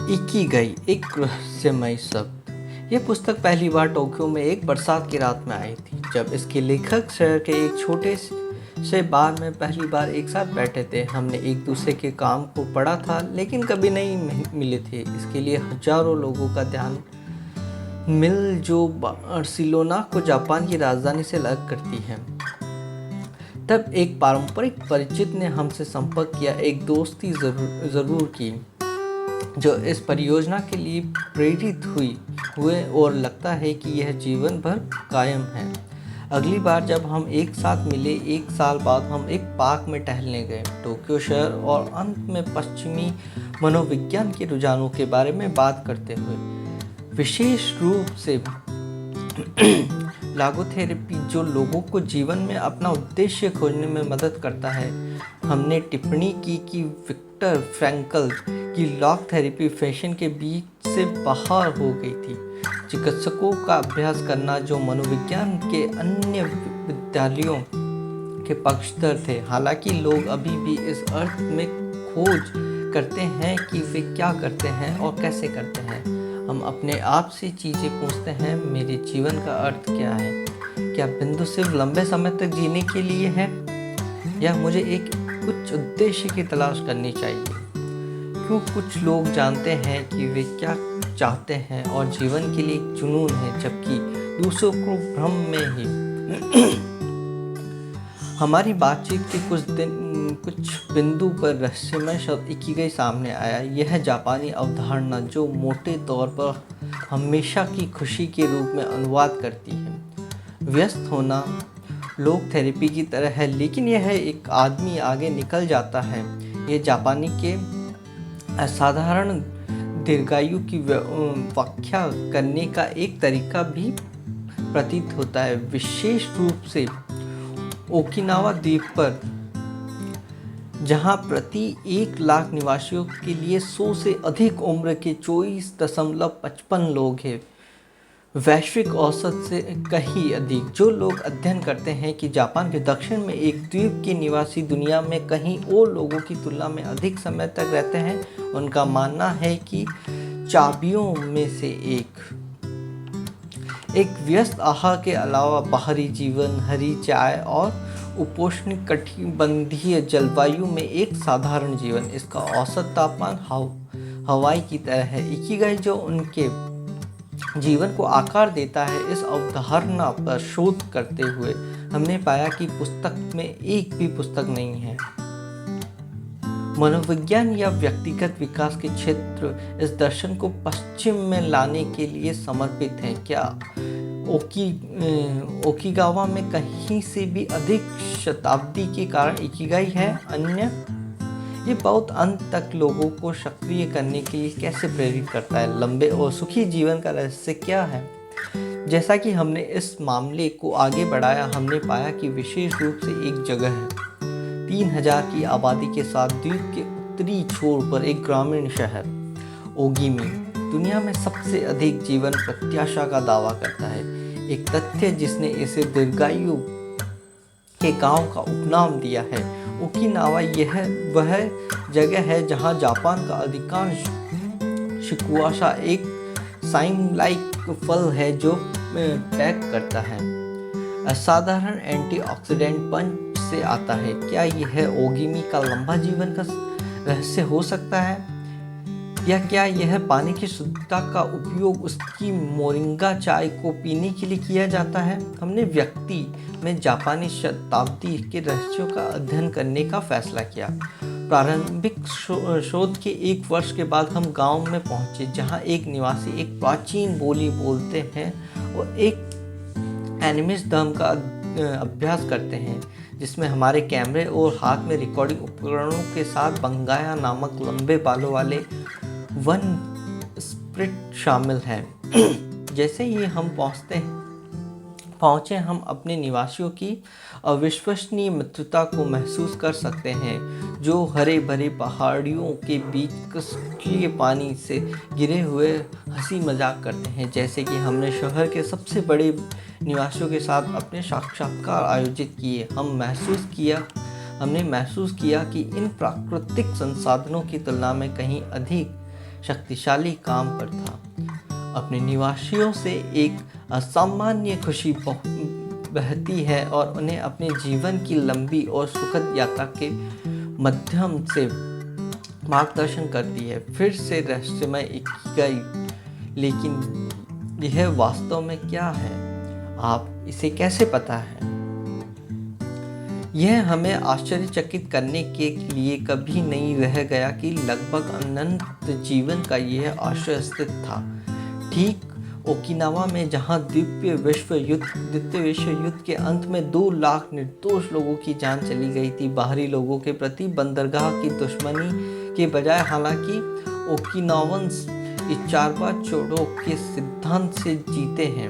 Ikigai एक रहस्यमय शब्द। यह पुस्तक पहली बार टोक्यो में एक बरसात की रात में आई थी, जब इसके लेखक शहर के एक छोटे से बार में पहली बार एक साथ बैठे थे। हमने एक दूसरे के काम को पढ़ा था, लेकिन कभी नहीं मिले थे। इसके लिए हजारों लोगों का ध्यान मिल जो बार्सिलोना को जापान की राजधानी से अलग करती है। तब एक पारंपरिक परिचित ने हमसे संपर्क किया, एक दोस्ती जरूर की जो इस परियोजना के लिए प्रेरित हुए और लगता है कि यह जीवन भर कायम है। अगली बार जब हम एक साथ मिले, एक साल बाद, हम एक पार्क में टहलने गए, टोक्यो शहर और अंत में पश्चिमी मनोविज्ञान के रुझानों के बारे में बात करते हुए। विशेष रूप से लागोथेरेपी, जो लोगों को जीवन में अपना उद्देश्य खोजने में मदद करता है। हमने टिप्पणी की कि विक्टर फ्रैंकल की लॉग थेरेपी फैशन के बीच से बाहर हो गई थी। चिकित्सकों का अभ्यास करना जो मनोविज्ञान के अन्य विद्यालयों के पक्षधर थे। हालांकि लोग अभी भी इस अर्थ में खोज करते हैं कि वे क्या करते हैं और कैसे करते हैं। हम अपने आप से चीज़ें पूछते हैं, मेरे जीवन का अर्थ क्या है? क्या बिंदु सिर्फ लंबे समय तक जीने के लिए है, या मुझे एक उच्च उद्देश्य की तलाश करनी चाहिए? क्यों कुछ लोग जानते हैं कि वे क्या चाहते हैं और जीवन के लिए एक जुनून है, जबकि दूसरों को भ्रम में ही। हमारी बातचीत के कुछ बिंदु पर रहस्यमय शब्द इकिगाई सामने आया। यह जापानी अवधारणा जो मोटे तौर पर हमेशा की खुशी के रूप में अनुवाद करती है। व्यस्त होना लोग थेरेपी की तरह है, लेकिन यह एक आदमी आगे निकल जाता है। यह जापानी के असाधारण दीर्घायु की व्याख्या करने का एक तरीका भी प्रतीत होता है, विशेष रूप से ओकिनावा द्वीप पर, जहां प्रति 1 लाख निवासियों के लिए 100 से अधिक उम्र के 24.55 लोग हैं। वैश्विक औसत से कहीं अधिक। जो लोग अध्ययन करते हैं कि जापान के दक्षिण में एक द्वीप के निवासी दुनिया में कहीं और लोगों की तुलना में अधिक समय तक रहते हैं, उनका मानना है कि चाबियों में से एक व्यस्त आहार के अलावा बाहरी जीवन, हरी चाय और उपोष्णकटिबंधीय जलवायु में एक साधारण जीवन। इसका औसत तापमान हवाई की तरह है। इकिगाई जो उनके जीवन को आकार देता है, इस अवधारणा पर शोध करते हुए हमने पाया कि पुस्तक में एक भी पुस्तक नहीं है। मनोविज्ञान या व्यक्तिगत विकास के क्षेत्र इस दर्शन को पश्चिम में लाने के लिए समर्पित हैं। क्या ओकिगावा में कहीं से भी अधिक शताब्दी के कारण इकिगाई है? अन्य ये बहुत अंत तक लोगों को सक्रिय करने के लिए कैसे प्रेरित करता है? लंबे और सुखी जीवन का रहस्य क्या है? जैसा कि हमने इस मामले को आगे बढ़ाया, हमने पाया कि विशेष रूप से एक जगह है, 3000 की आबादी के साथ द्वीप के उत्तरी छोर पर एक ग्रामीण शहर ओगिमी, दुनिया में सबसे अधिक जीवन प्रत्याशा का दावा करता है। एक तथ्य जिसने इसे दीर्घायु के गांव का उपनाम दिया है। ओकिनावा यह वह जगह है जहां जापान का अधिकांश शिकुआशा एक साइन लाइक फल है जो पैक करता है, असाधारण एंटीऑक्सीडेंट पंच से आता है। क्या यह ओगिमी का लंबा जीवन का रहस्य हो सकता है, या क्या यह पानी की शुद्धता का उपयोग उसकी मोरिंगा चाय को पीने के लिए किया जाता है? हमने व्यक्ति में जापानी शताब्दी के रहस्यों का अध्ययन करने का फैसला किया। प्रारंभिक शोध के 1 वर्ष के बाद हम गांव में पहुंचे, जहां एक निवासी एक प्राचीन बोली बोलते हैं और एक एनिमिस्ट धर्म का अभ्यास करते हैं, जिसमें हमारे कैमरे और हाथ में रिकॉर्डिंग उपकरणों के साथ बंगाया नामक लंबे बालों वाले वन स्प्रिट शामिल हैं। जैसे ही हम पहुंचे, हम अपने निवासियों की अविश्वसनीय मित्रता को महसूस कर सकते हैं, जो हरे भरे पहाड़ियों के बीच क्रिस्टलीय पानी से गिरे हुए हंसी मजाक करते हैं। जैसे कि हमने शहर के सबसे बड़े निवासियों के साथ अपने साक्षात्कार आयोजित किए, हमने महसूस किया कि इन प्राकृतिक संसाधनों की तुलना में कहीं अधिक शक्तिशाली काम पर था। अपने निवासियों से एक असामान्य खुशी बहती है और उन्हें अपने जीवन की लंबी और सुखद यात्रा के माध्यम से मार्गदर्शन करती है। फिर से रहस्यमय इकिगाई, लेकिन यह वास्तव में क्या है? आप इसे कैसे पता है? यह हमें आश्चर्यचकित करने के लिए कभी नहीं रह गया कि लगभग अनंत जीवन का यह आश्रय स्थित था, ठीक ओकिनावा में, जहां द्वितीय विश्व युद्ध के अंत में 2 लाख निर्दोष लोगों की जान चली गई थी। बाहरी लोगों के प्रति बंदरगाह की दुश्मनी के बजाय, हालांकि ओकिनावन्स इचारवा चोडो के सिद्धांत से जीते हैं,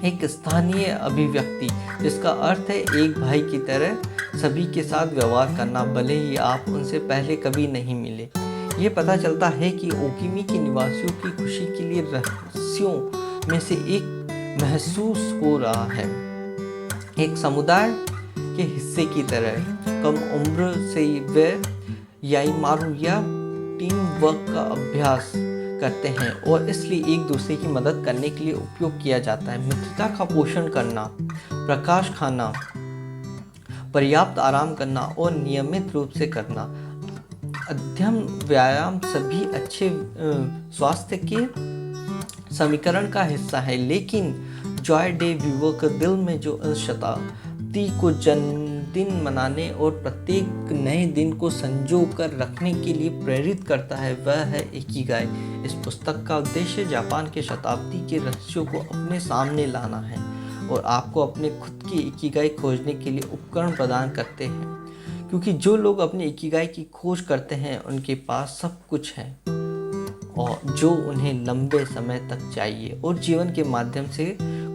एक स्थानीय अभिव्यक्ति जिसका अर्थ है एक भाई की तरह सभी के साथ व्यवहार करना, भले ही आप उनसे पहले कभी नहीं मिले। ये पता चलता है कि ओकिमी के निवासियों की खुशी के लिए रहस्यों में से एक महसूस हो रहा है, एक समुदाय के हिस्से की तरह। कम उम्र से वे याईमारू या टीम वर्क का अभ्यास करते हैं और इसलिए एक दूसरे की मदद करने के लिए उपयोग किया जाता है। मित्रता का पोषण करना, प्रकाश खाना, पर्याप्त आराम करना और नियमित रूप से करना, अध्ययन, व्यायाम सभी अच्छे स्वास्थ्य के समीकरण का हिस्सा है। लेकिन जॉय डे विवो के दिल में जो शताब्दी को जन्मदिन मनाने और प्रत्येक नए दिन को संजो कर रखने के लिए प्रेरित करता है, वह है इकिगाई। इस पुस्तक का उद्देश्य जापान के शताब्दी के रहस्यों को अपने सामने लाना है और आपको अपने खुद की इकिगाई खोजने के लिए उपकरण प्रदान करते हैं, क्योंकि जो लोग अपने इकिगाई की खोज करते हैं उनके पास सब कुछ है और जो उन्हें लंबे समय तक चाहिए, और जीवन के माध्यम से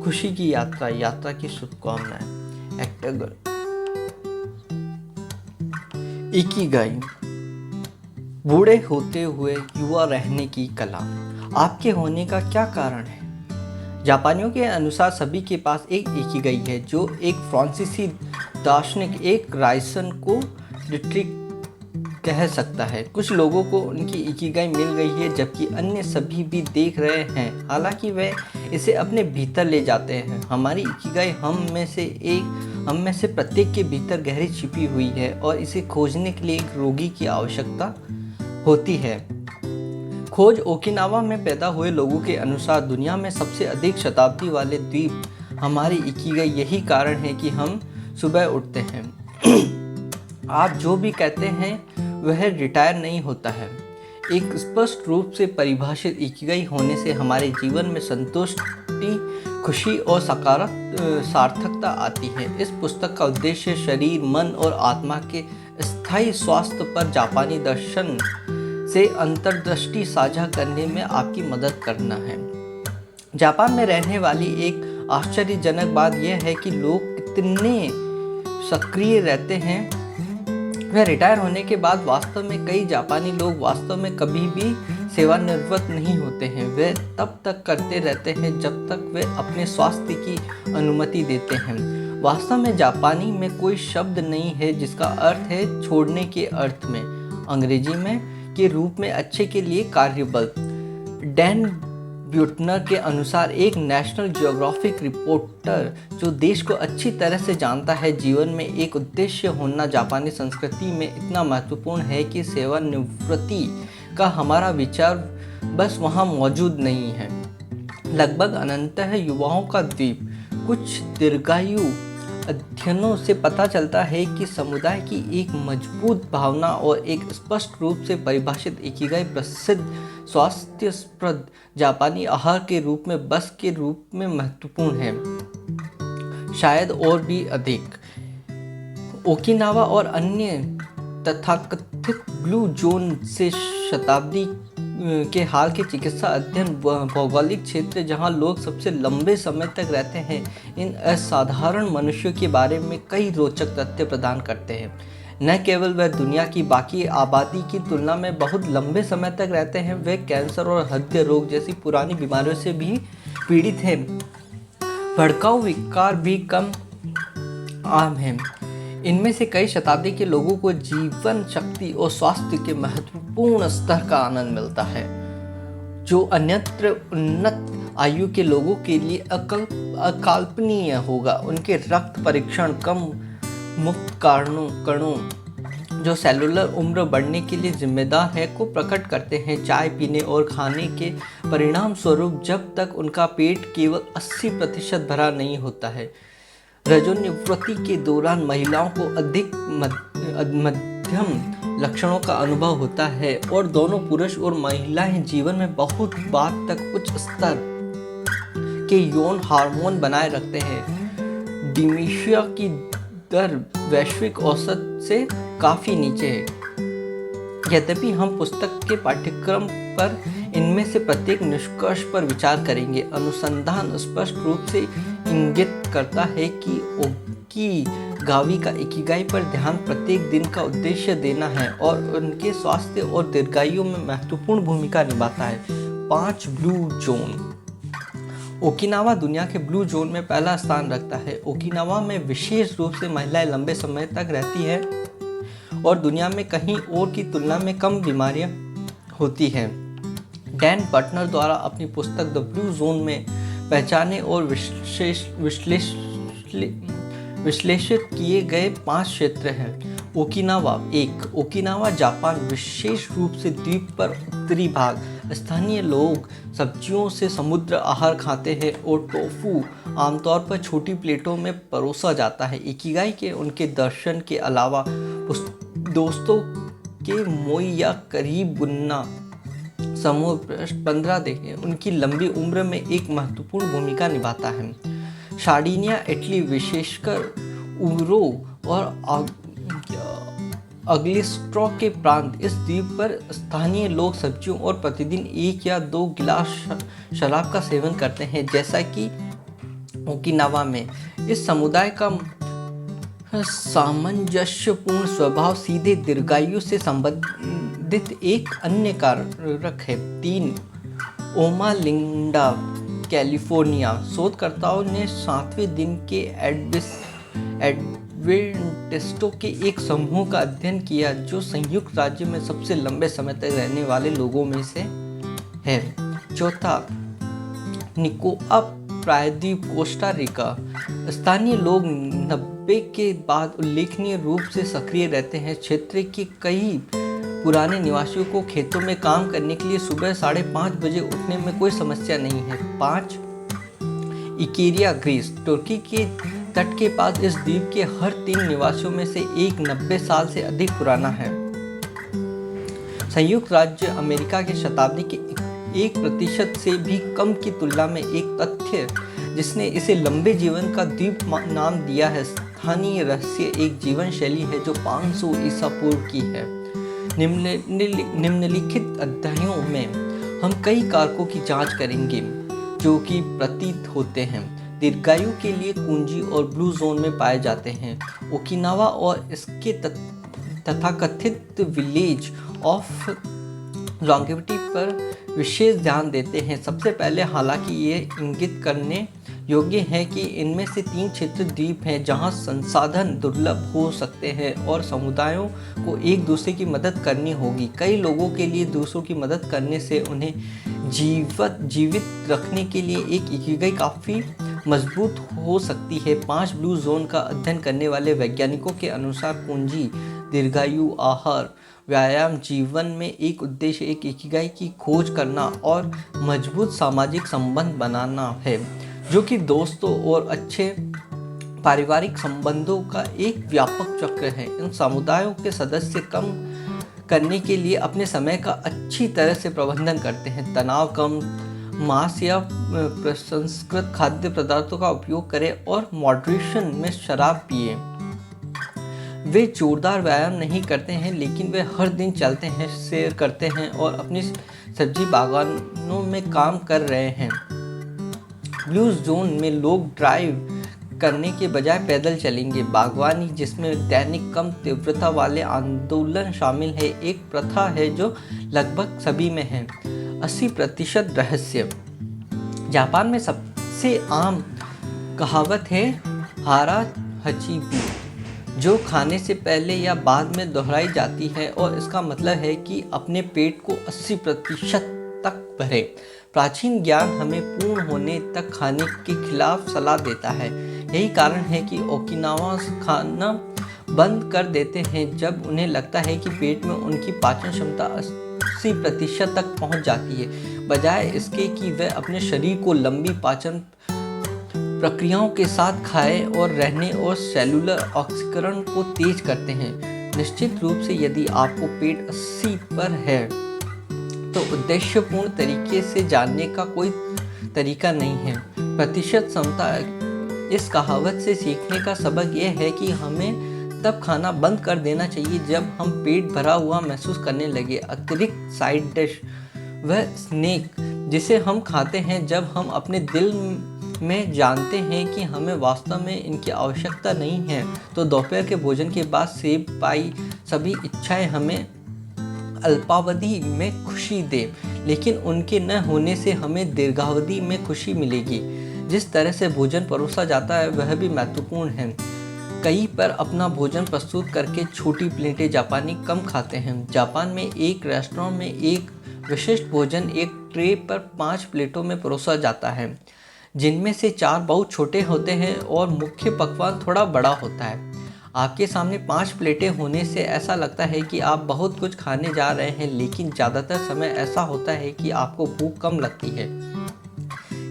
खुशी की यात्रा की शुभकामनाएं। एक्टर इकिगाई, बूढ़े होते हुए युवा रहने की कला। आपके होने का क्या कारण है? जापानियों के अनुसार सभी के पास एक इकिगाई है, जो एक फ्रांसीसी दार्शनिक एक रायसन को डिट्रिक कह सकता है। कुछ लोगों को उनकी इकिगाई मिल गई है, जबकि अन्य सभी भी देख रहे हैं, हालांकि वे इसे अपने भीतर ले जाते हैं। हमारी इकिगाई हम में से प्रत्येक के भीतर गहरी छिपी हुई है और इसे खोजने के लिए एक रोगी की आवश्यकता होती है। खोज ओकिनावा में पैदा हुए लोगों के अनुसार दुनिया में सबसे अधिक शताब्दी वाले द्वीप हमारी इकिगाई यही कारण है कि हम सुबह उठते हैं। आप जो भी कहते हैं वह रिटायर नहीं होता है। एक स्पष्ट रूप से परिभाषित इकिगाई होने से हमारे जीवन में संतुष्टि, खुशी और सार्थकता आती है। इस पुस्तक का उद्देश्य शरीर, मन और आत्मा के स्थायी स्वास्थ्य पर जापानी दर्शन से अंतर्दृष्टि साझा करने में आपकी मदद करना है। जापान में रहने वाली एक आश्चर्यजनक बात यह है कि लोग कितने सक्रिय रहते हैं। वह रिटायर होने के बाद वास्तव में कई जापानी लोग वास्तव में कभी भी सेवानिवृत्त नहीं होते हैं। वे तब तक करते रहते हैं जब तक वे अपने स्वास्थ्य की अनुमति देते हैं। वास्तव में जापानी में कोई शब्द नहीं है जिसका अर्थ है छोड़ने के अर्थ में, अंग्रेजी में के रूप में अच्छे के लिए कार्यबल। डैन ब्यूटनर के अनुसार एक नेशनल जियोग्राफिक रिपोर्टर जो देश को अच्छी तरह से जानता है, जीवन में एक उद्देश्य होना जापानी संस्कृति में इतना महत्वपूर्ण है कि सेवानिवृत्ति का हमारा विचार बस वहाँ मौजूद नहीं है। लगभग अनंतः युवाओं का द्वीप। कुछ दीर्घायु अध्ययनों से पता चलता है कि समुदाय की एक मजबूत भावना और एक स्पष्ट रूप से परिभाषित इकिगाई प्रसिद्ध स्वास्थ्यप्रद जापानी आहार के रूप में बस के रूप में महत्वपूर्ण है, शायद और भी अधिक। ओकिनावा और अन्य तथाकथित ब्लू जोन से शताब्दी के हाल के चिकित्सा अध्ययन भौगोलिक क्षेत्र जहां लोग सबसे लंबे समय तक रहते हैं, इन असाधारण मनुष्यों के बारे में कई रोचक तथ्य प्रदान करते हैं। न केवल वे दुनिया की बाकी आबादी की तुलना में बहुत लंबे समय तक रहते हैं, वे कैंसर और हृदय रोग जैसी पुरानी बीमारियों से भी पीड़ित हैं। भड़काऊ विकार भी कम आम हैं। इनमें से कई शताब्दी के लोगों को जीवन शक्ति और स्वास्थ्य के महत्वपूर्ण स्तर का आनंद मिलता है, जो अन्यत्र उन्नत आयु के लोगों के लिए अकल्पनीय होगा। उनके रक्त परीक्षण कम मुक्त कणों जो सेलुलर उम्र बढ़ने के लिए जिम्मेदार है को प्रकट करते हैं। चाय पीने और खाने के परिणाम स्वरूप जब तक उनका पेट केवल 80% भरा नहीं होता है, रजोनिवृत्ति के दौरान महिलाओं को अधिक मध्यम लक्षणों का अनुभव होता है और दोनों पुरुष और महिलाएं जीवन में बहुत बार तक उच्च स्तर के यौन हार्मोन बनाए रखते हैं। डिमेंशिया की दर वैश्विक औसत से काफ़ी नीचे है। यद्यपि हम पुस्तक के पाठ्यक्रम पर इनमें से प्रत्येक निष्कर्ष पर विचार करेंगे, अनुसंधान स्पष्ट रूप से इंगित करता है कि ओकिगामी का इकिगाई पर ध्यान प्रत्येक दिन का उद्देश्य देना है और उनके स्वास्थ्य और दीर्घायु में महत्वपूर्ण भूमिका निभाता है। 5 ब्लू जोन। ओकिनावा दुनिया के ब्लू जोन में पहला स्थान रखता है। ओकिनावा में विशेष रूप से महिलाएं लंबे समय तक रहती है और दुनिया में कहीं और की तुलना में कम बीमारियां होती हैं। डैन बटनर द्वारा अपनी पुस्तक द ब्लू जोन में पहचाने और विश्लेषित किए गए 5 क्षेत्र हैं। ओकिनावा 1। ओकिनावा जापान, विशेष रूप से द्वीप पर उत्तरी भाग। स्थानीय लोग सब्जियों से समुद्र आहार खाते हैं और टोफू आमतौर पर छोटी प्लेटों में परोसा जाता है। इकिगाई के उनके दर्शन के अलावा दोस्तों के मोई या करीब गुन्ना समूह 15 देखें उनकी लंबी उम्र में एक महत्वपूर्ण भूमिका निभाता है। सार्डिनिया इटली, विशेषकर उरो और अग्लिस्ट्रो के प्रांत। इस द्वीप पर स्थानीय लोग सब्जियों और प्रतिदिन 1 या 2 गिलास शराब का सेवन करते हैं, जैसा कि ओकिनावा में। इस समुदाय का सामंजस्यपूर्ण स्वभाव सीधे दीर्घायु से संबंधित एक अन्य कारक है। 3। ओमा लिंडा, कैलिफोर्निया। शोधकर्ताओं ने 7वें दिन के एडवेंटिस्टों के एक समूह का अध्ययन किया जो संयुक्त राज्य में सबसे लंबे समय तक रहने वाले लोगों में से है। 4. निकोआ प्रायद्वीप, कोस्टा रिका। स्थानीय लोग 90 के बाद उल्लेखनीय रूप से सक्रिय रहते हैं। क्षेत्र के कई पुराने निवासियों को खेतों में काम करने के लिए सुबह 5:30 बजे उठने में कोई समस्या नहीं है। 5. इकेरिया, ग्रीस। तुर्की के तट के पास इस द्वीप के हर 3 निवासियों में से एक 90 साल से अधिक पुराना है। संयुक्त राज्य अमेरिका के शताब्दी के 1% से भी कम की तुलना में एक तथ्य जिसने इसे लंबे जीवन का द्वीप नाम दिया है। स्थानीय रहस्य एक जीवन शैली है जो 500 ईसा पूर्व की है। निम्नलिखित अध्यायों में हम कई कारकों की जांच करेंगे जो कि प्रतीत होते हैं दीर्घायु के लिए कुंजी और ब्लू जोन में पाए जाते हैं। ओकिनावा और इसके तथाकथित विलेज ऑफ लॉन्गेविटी पर विशेष ध्यान देते हैं। सबसे पहले, हालांकि ये इंगित करने योग्य है कि इनमें से 3 क्षेत्र द्वीप हैं जहां संसाधन दुर्लभ हो सकते हैं और समुदायों को एक दूसरे की मदद करनी होगी। कई लोगों के लिए दूसरों की मदद करने से उन्हें जीवित रखने के लिए एक इकिगाई काफ़ी मजबूत हो सकती है। 5 ब्लू जोन का अध्ययन करने वाले वैज्ञानिकों के अनुसार कुंजी, दीर्घायु, आहार, व्यायाम, जीवन में एक उद्देश्य, एक इकिगाई की खोज करना और मजबूत सामाजिक संबंध बनाना है, जो कि दोस्तों और अच्छे पारिवारिक संबंधों का एक व्यापक चक्र है। इन समुदायों के सदस्य कम करने के लिए अपने समय का अच्छी तरह से प्रबंधन करते हैं। तनाव कम, मांस या प्रसंस्कृत खाद्य पदार्थों का उपयोग करें और मॉडरेशन में शराब पिए। वे जोरदार व्यायाम नहीं करते हैं, लेकिन वे हर दिन चलते हैं, सैर करते हैं और अपनी सब्जी बागानों में काम कर रहे हैं। ब्लू जोन में लोग ड्राइव करने के बजाय पैदल चलेंगे। बागवानी, जिसमें दैनिक कम तीव्रता वाले आंदोलन शामिल है, एक प्रथा है जो लगभग सभी में है। 80% रहस्य। जापान में सबसे आम कहावत है हारा हचिबू, जो खाने से पहले या बाद में दोहराई जाती है, और इसका मतलब है कि अपने पेट को 80% तक भरें। प्राचीन ज्ञान हमें पूर्ण होने तक खाने के खिलाफ सलाह देता है। यही कारण है कि ओकिनावास खाना बंद कर देते हैं जब उन्हें लगता है कि पेट में उनकी पाचन क्षमता 80% तक पहुंच जाती है, बजाय इसके कि वे अपने शरीर को लंबी पाचन प्रक्रियाओं के साथ खाए और रहने और सेलुलर ऑक्सीकरण को तेज करते हैं। निश्चित रूप से यदि आपको पेट 80 पर है तो उद्देश्यपूर्ण तरीके से जानने का कोई तरीका नहीं है। प्रतिशत क्षमता। इस कहावत से सीखने का सबक यह है कि हमें तब खाना बंद कर देना चाहिए जब हम पेट भरा हुआ महसूस करने लगे। अतिरिक्त साइड डिश, वह स्नैक जिसे हम खाते हैं जब हम अपने दिल में जानते हैं कि हमें वास्तव में इनकी आवश्यकता नहीं है, तो दोपहर के भोजन के बाद सेब पाई सभी इच्छाएं हमें अल्पावधि में खुशी दे, लेकिन उनके न होने से हमें दीर्घावधि में खुशी मिलेगी। जिस तरह से भोजन परोसा जाता है वह भी महत्वपूर्ण है। कई पर अपना भोजन प्रस्तुत करके छोटी प्लेटें जापानी कम खाते हैं। जापान में एक रेस्टोरेंट में एक विशिष्ट भोजन एक ट्रे पर 5 प्लेटों में परोसा जाता है, जिनमें से 4 बहुत छोटे होते हैं और मुख्य पकवान थोड़ा बड़ा होता है। आपके सामने 5 प्लेटें होने से ऐसा लगता है कि आप बहुत कुछ खाने जा रहे हैं, लेकिन ज़्यादातर समय ऐसा होता है कि आपको भूख कम लगती है।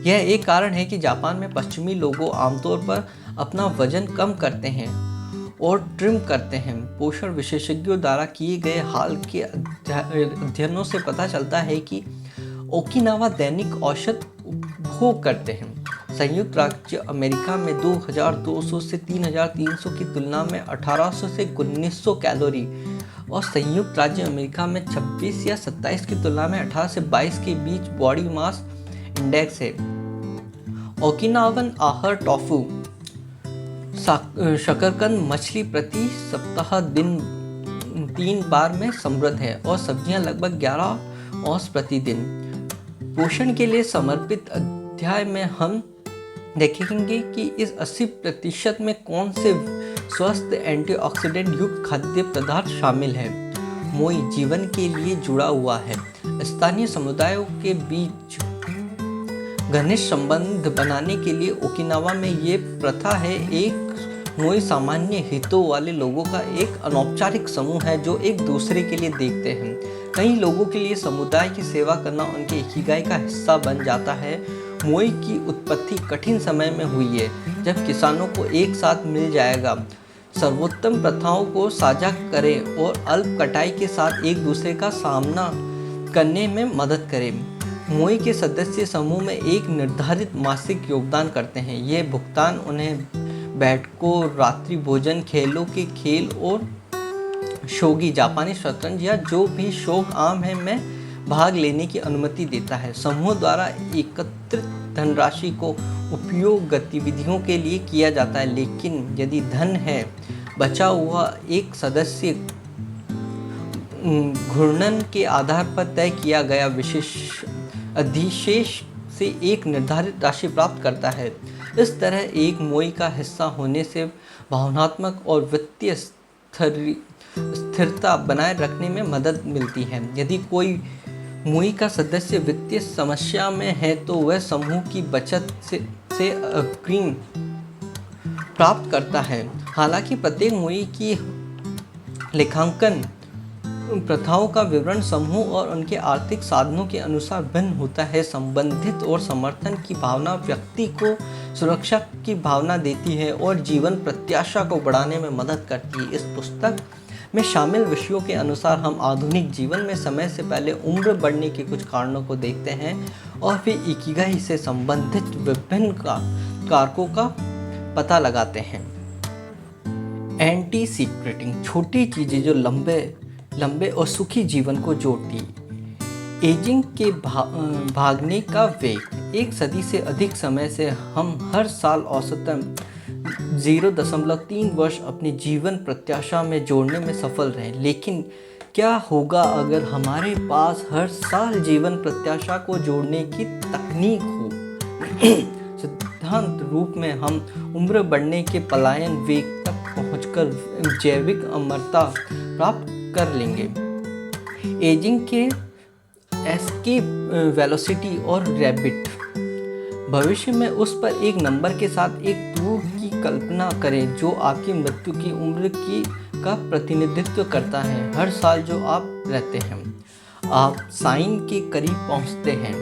यह एक कारण है कि जापान में पश्चिमी लोगों आमतौर पर अपना वजन कम करते हैं और ट्रिम करते हैं। पोषण विशेषज्ञों द्वारा किए गए हाल के अध्ययनों से पता चलता है कि ओकिनावा दैनिक औसत उपभोग करते हैं। संयुक्त राज्य अमेरिका में 2200 से 3300 की तुलना में 1800 से 1900 कैलोरी, और संयुक्त राज्य अमेरिका में 26 या 27 की तुलना में 18 से 22 के बीच बॉडी मास इंडेक्स है। ओकिनावन आहार टोफू, शकरकंद मछली प्रति सप्ताह दिन 3 बार में समृद्ध है, और सब्जियां लगभग 11 औंस प्रतिदिन। पोषण के लिए समर्पित अध्याय में हम देखेंगे कि इस 80% में कौन से स्वस्थ एंटीऑक्सीडेंट युक्त खाद्य पदार्थ शामिल है। मोई जीवन के लिए जुड़ा हुआ है। स्थानीय समुदायों के बीच घनिष्ठ संबंध बनाने के लिए ओकिनावा में ये प्रथा है। एक मोई सामान्य हितों वाले लोगों का एक अनौपचारिक समूह है जो एक दूसरे के लिए देखते हैं। कई लोगों के लिए समुदाय की सेवा करना उनके इकिगाई का हिस्सा बन जाता है। मोई की उत्पत्ति कठिन समय में हुई है, जब किसानों को एक साथ मिल जाएगा, सर्वोत्तम प्रथाओं को साझा करें और अल्प कटाई के साथ एक दूसरे का सामना करने में मदद करें। मोई के सदस्य समूह में एक निर्धारित मासिक योगदान करते हैं। ये भुगतान उन्हें बैठकों, रात्रि भोजन, खेलों के खेल और शोगी जापानी शतरंज या जो भी शौक आम है में भाग लेने की अनुमति देता है। समूह द्वारा एकत्रित धनराशि को उपयोग गतिविधियों के लिए किया जाता है, लेकिन यदि धन है बचा हुआ एक सदस्य घूर्णन के आधार पर तय किया गया विशेष अधिशेष से एक निर्धारित राशि प्राप्त करता है। इस तरह एक मोई का हिस्सा होने से भावनात्मक और वित्तीय स्थिरता बनाए रखने में मदद मिलती है। यदि कोई मोई का सदस्य वित्तीय समस्या में है तो वह समूह की बचत से अग्रिम प्राप्त करता है। हालांकि प्रत्येक मोई की लेखांकन प्रथाओं का विवरण समूह और उनके आर्थिक साधनों के अनुसार भिन्न होता है। संबंधित और समर्थन की भावना व्यक्ति को सुरक्षा की भावना देती है और जीवन प्रत्याशा को बढ़ाने में मदद करती है। इस पुस्तक में शामिल विषयों के अनुसार हम आधुनिक जीवन में समय से पहले उम्र बढ़ने के कुछ कारणों को देखते हैं और फिर इकिगाई से संबंधित विभिन्न कारकों का पता लगाते हैं। एंटी सीक्रेटिंग, छोटी चीज़ें जो लंबे और सुखी जीवन को जोड़ती। एजिंग के भागने का वेग। 1 सदी से अधिक समय से हम हर साल औसतन 0.3 वर्ष अपने जीवन प्रत्याशा में जोड़ने में सफल रहे। लेकिन क्या होगा अगर हमारे पास हर साल जीवन प्रत्याशा को जोड़ने की तकनीक हो? सिद्धांत रूप में हम उम्र बढ़ने के पलायन वेग तक पहुंचकर जैविक अमरता प्राप्त कर लेंगे। एजिंग के एस्केप वेलोसिटी और रैबिट। भविष्य में उस पर एक नंबर के साथ एक टूर की कल्पना करें जो आपकी मृत्यु की उम्र की का प्रतिनिधित्व करता है। हर साल जो आप रहते हैं, आप साइन के करीब पहुंचते हैं।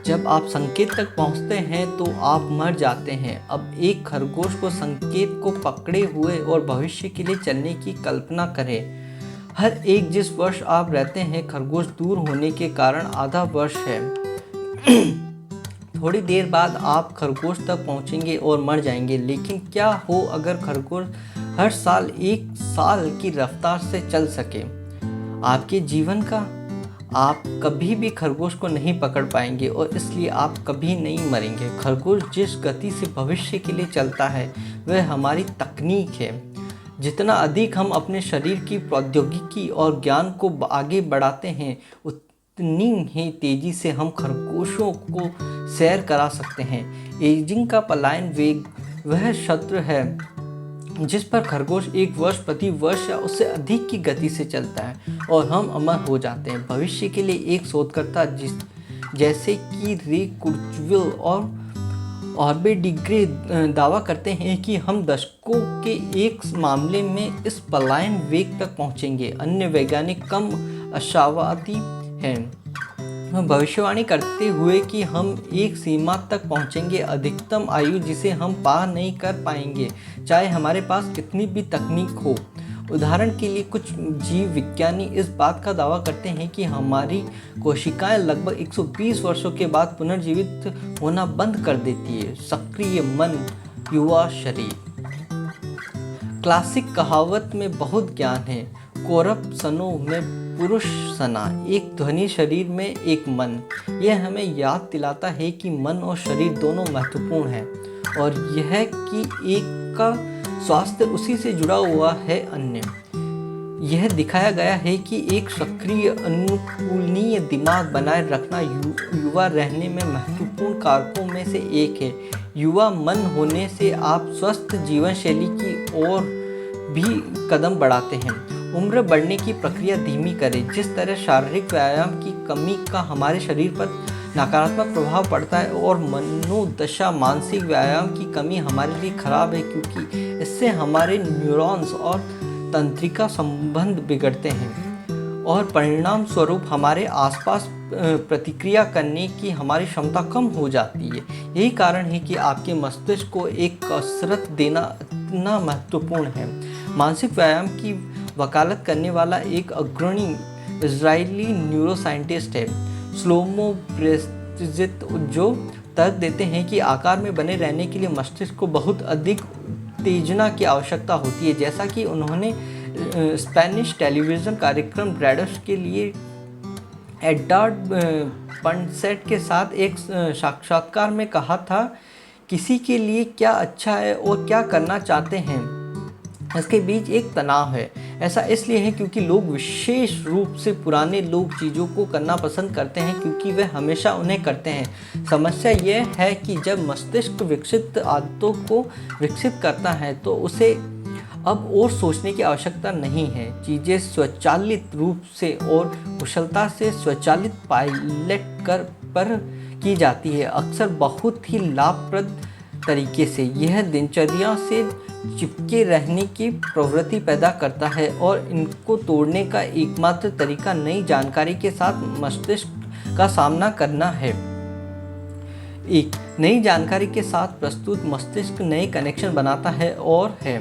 जब आप संकेत तक पहुंचते हैं तो आप मर जाते हैं। अब एक खरगोश को संकेत को पकड़े हुए और भविष्य के लिए चलने की कल्पना करें। हर एक जिस वर्ष आप रहते हैं, खरगोश दूर होने के कारण आधा वर्ष है। थोड़ी देर बाद आप खरगोश तक पहुंचेंगे और मर जाएंगे। लेकिन क्या हो अगर खरगोश हर साल 1 साल की रफ्तार से चल सके आपके जीवन का? आप कभी भी खरगोश को नहीं पकड़ पाएंगे और इसलिए आप कभी नहीं मरेंगे। खरगोश जिस गति से भविष्य के लिए चलता है वह हमारी तकनीक है। जितना अधिक हम अपने शरीर की प्रौद्योगिकी और ज्ञान को आगे बढ़ाते हैं, उतनी ही तेजी से हम खरगोशों को सैर करा सकते हैं। एजिंग का पलायन वेग वह शत्रु है जिस पर खरगोश 1 वर्ष प्रति वर्ष या उससे अधिक की गति से चलता है और हम अमर हो जाते हैं। भविष्य के लिए एक शोधकर्ता जैसे कि रे कुर्चविल और ऑर्बे डिग्रे दावा करते हैं कि हम दशकों के एक मामले में इस पलायन वेग तक पहुंचेंगे। अन्य वैज्ञानिक कम आशावादी हैं, भविष्यवाणी करते हुए कि हम एक सीमा तक पहुंचेंगे, अधिकतम आयु जिसे हम पार नहीं कर पाएंगे चाहे हमारे पास कितनी भी तकनीक हो। उदाहरण के लिए कुछ जीव विज्ञानी इस बात का दावा करते हैं कि हमारी कोशिकाएं लगभग 120 वर्षों के बाद पुनर्जीवित होना बंद कर देती है। सक्रिय मन, युवा शरीर। क्लासिक कहावत में बहुत ज्ञान है। कौरव सनों में पुरुष सना, एक ध्वनि शरीर में एक मन। यह हमें याद दिलाता है कि मन और शरीर दोनों महत्वपूर्ण हैं और यह कि एक का स्वास्थ्य उसी से जुड़ा हुआ है अन्य। यह दिखाया गया है कि एक सक्रिय अनुकूलनीय दिमाग बनाए रखना युवा रहने में महत्वपूर्ण कारकों में से एक है। युवा मन होने से आप स्वस्थ जीवन शैली की ओर भी कदम बढ़ाते हैं। उम्र बढ़ने की प्रक्रिया धीमी करें। जिस तरह शारीरिक व्यायाम की कमी का हमारे शरीर पर नकारात्मक प्रभाव पड़ता है और मनोदशा मानसिक व्यायाम की कमी हमारे लिए खराब है, क्योंकि इससे हमारे न्यूरॉन्स और तंत्रिका संबंध बिगड़ते हैं और परिणाम स्वरूप हमारे आसपास प्रतिक्रिया करने की हमारी क्षमता कम हो जाती है। यही कारण है कि आपके मस्तिष्क को एक कसरत देना इतना महत्वपूर्ण है। मानसिक व्यायाम की वकालत करने वाला एक अग्रणी इजरायली न्यूरोसाइंटिस्ट है, श्लोमो ब्रेजित, जो तर्क देते हैं कि आकार में बने रहने के लिए मस्तिष्क को बहुत अधिक उत्तेजना की आवश्यकता होती है। जैसा कि उन्होंने स्पेनिश टेलीविज़न कार्यक्रम ब्रैडस के लिए एडवर्ड पंसेट के साथ एक साक्षात्कार में कहा था, किसी के लिए क्या अच्छा है और क्या करना चाहते हैं, इसके बीच एक तनाव है। ऐसा इसलिए है क्योंकि लोग, विशेष रूप से पुराने लोग, चीज़ों को करना पसंद करते हैं क्योंकि वे हमेशा उन्हें करते हैं। समस्या यह है कि जब मस्तिष्क विकसित आदतों को विकसित करता है तो उसे अब और सोचने की आवश्यकता नहीं है। चीज़ें स्वचालित रूप से और कुशलता से स्वचालित पायलट पर की जाती है, अक्सर बहुत ही लाभप्रद तरीके से। यह दिनचर्या से चिपके रहने की प्रवृत्ति पैदा करता है और इनको तोड़ने का एकमात्र तरीका नई जानकारी के साथ मस्तिष्क का सामना करना है। एक नई जानकारी के साथ प्रस्तुत मस्तिष्क नए कनेक्शन बनाता है और है